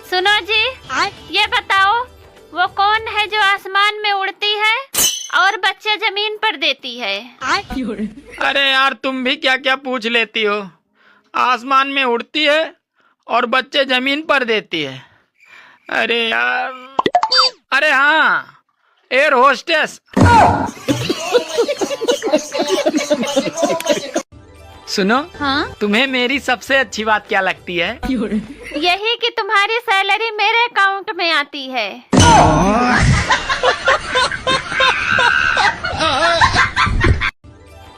सुनो जी, ये बताओ वो कौन है जो आसमान में उड़ती है और बच्चे जमीन पर देती है? अरे यार, तुम भी क्या क्या पूछ लेती हो। आसमान में उड़ती है और बच्चे जमीन पर देती है। अरे यार, अरे हाँ, एयर होस्टेस। सुनो, हाँ? तुम्हें मेरी सबसे अच्छी बात क्या लगती है? यही कि तुम्हारी सैलरी मेरे अकाउंट में आती है।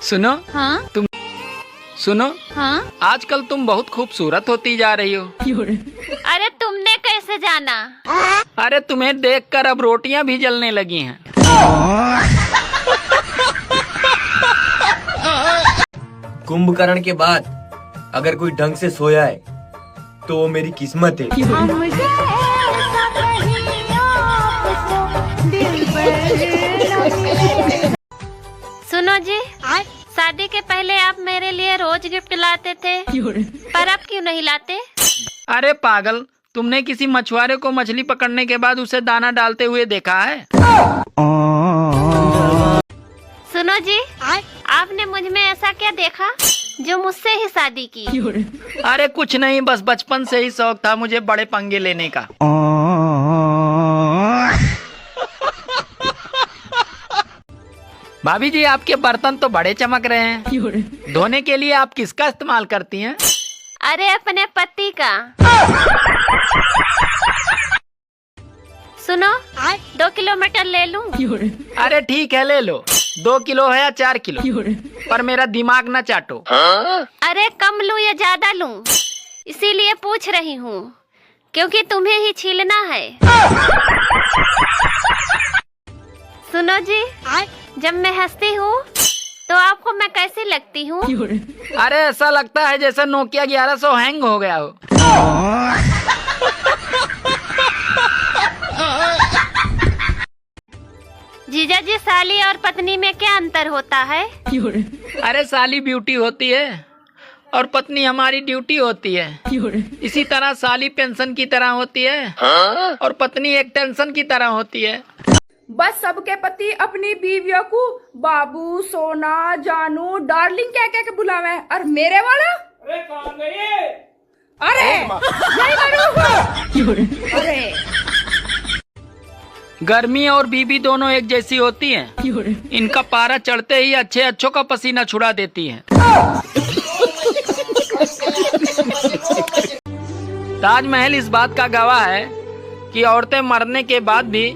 सुनो, हाँ? सुनो, हाँ? आजकल तुम बहुत खूबसूरत होती जा रही हो। अरे तुमने कैसे जाना? अरे तुम्हें देखकर अब रोटियां भी जलने लगी हैं। कुंभकर्ण के बाद अगर कोई ढंग से सोया है तो वो मेरी किस्मत है। सुनो जी, शादी के पहले आप मेरे लिए रोज गिफ्ट लाते थे, पर अब क्यों नहीं लाते? अरे पागल, तुमने किसी मछुआरे को मछली पकड़ने के बाद उसे दाना डालते हुए देखा है? सुनो जी, आपने मुझ में ऐसा क्या देखा जो मुझसे ही शादी की? अरे कुछ नहीं, बस बचपन से ही शौक था मुझे बड़े पंगे लेने का। भाभी जी, आपके बर्तन तो बड़े चमक रहे हैं। धोने के लिए आप किसका इस्तेमाल करती हैं? अरे अपने पति का। सुनो, 2 किलो मटन ले लूं? अरे ठीक है, ले लो। 2 किलो है या 4 किलो, पर मेरा दिमाग न चाटो। अरे कम लूं या ज्यादा लूं, इसीलिए पूछ रही हूँ, क्योंकि तुम्हें ही छीलना है। सुनो जी, जब मैं हंसती हूँ तो आपको मैं कैसी लगती हूँ? अरे ऐसा लगता है जैसे नोकिया 1100 हैंग हो गया हो। जीजा जी, साली और पत्नी में क्या अंतर होता है? अरे साली ब्यूटी होती है और पत्नी हमारी ड्यूटी होती है। इसी तरह साली पेंशन की तरह होती है और पत्नी एक टेंशन की तरह होती है। बस सबके पति अपनी बीवियों को बाबू, सोना, जानू, डार्लिंग क्या क्या के बुलावे, और मेरे वाला अरे कहाँ गए? अरे गर्मी और बीबी दोनों एक जैसी होती हैं। इनका पारा चढ़ते ही अच्छे अच्छों का पसीना छुड़ा देती हैं। ताजमहल इस बात का गवाह है कि औरतें मरने के बाद भी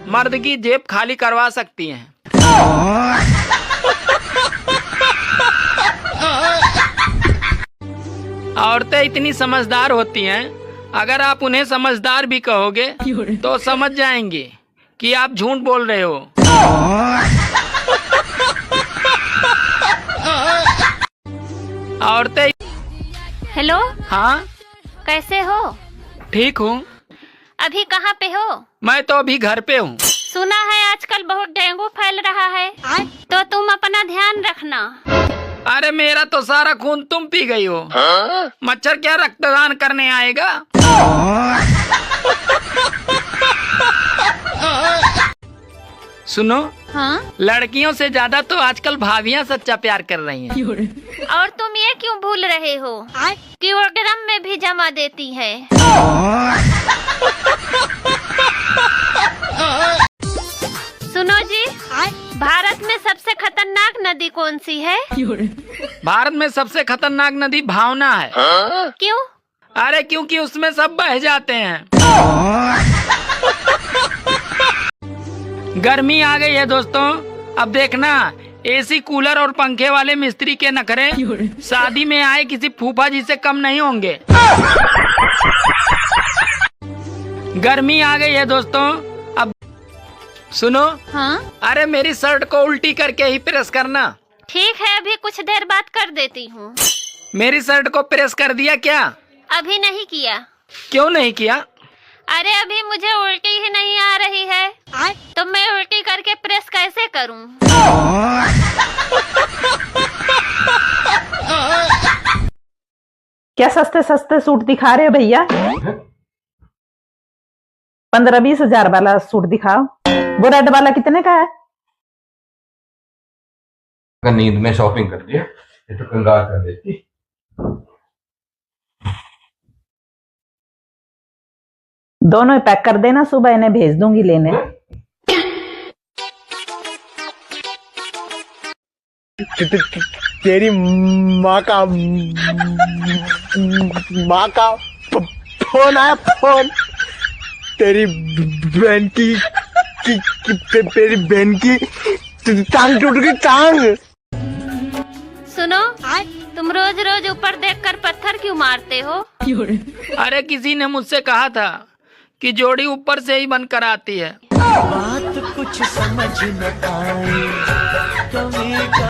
मर्द की जेब खाली करवा सकती हैं। औरतें इतनी समझदार होती हैं, अगर आप उन्हें समझदार भी कहोगे तो समझ जाएंगी कि आप झूठ बोल रहे हो। औरतें। हेलो, हाँ, कैसे हो? ठीक हूँ। अभी कहाँ पे हो? मैं तो अभी घर पे हूँ। सुना है आजकल बहुत डेंगू फैल रहा है, तो तुम अपना ध्यान रखना। अरे मेरा तो सारा खून तुम पी गई हो। मच्छर क्या रक्तदान करने आएगा? सुनो, हाँ? लड़कियों से ज्यादा तो आजकल भाभियाँ सच्चा प्यार कर रही हैं। और तुम ये क्यों भूल रहे हो कि वो ड्रम में भी जमा देती है? सुनो जी, भारत में सबसे खतरनाक नदी कौन सी है? भारत में सबसे खतरनाक नदी भावना है। क्यों? अरे क्योंकि उसमें सब बह जाते हैं। गर्मी आ गई है दोस्तों, अब देखना एसी, कूलर और पंखे वाले मिस्त्री के नखरे शादी में आए किसी फूफा जी से कम नहीं होंगे। गर्मी आ गई है दोस्तों, अब सुनो। हाँ? अरे मेरी शर्ट को उल्टी करके ही प्रेस करना। ठीक है, अभी कुछ देर बाद कर देती हूँ। मेरी शर्ट को प्रेस कर दिया क्या? अभी नहीं किया। क्यों नहीं किया? अरे अभी मुझे उल्टी ही नहीं आ रही है, तो मैं उल्टी करके प्रेस कैसे करूँ? क्या सस्ते सस्ते सूट दिखा रहे हो भैया? 15-20 हजार वाला सूट दिखाओ। वो रेड वाला कितने का है? नींद में शॉपिंग कर लिया, ये तो कंगाल कर देती। दोनों पैक कर देना, सुबह इन्हें भेज दूंगी लेने। तेरी माँ का फोन आया, फोन। तेरी बहन की तेरी बहन की टांग टूट गई, टांग। सुनो, तुम रोज रोज ऊपर देखकर पत्थर क्यों मारते हो? अरे किसी ने मुझसे कहा था कि जोड़ी ऊपर से ही बनकर आती है। बात कुछ समझ न आए।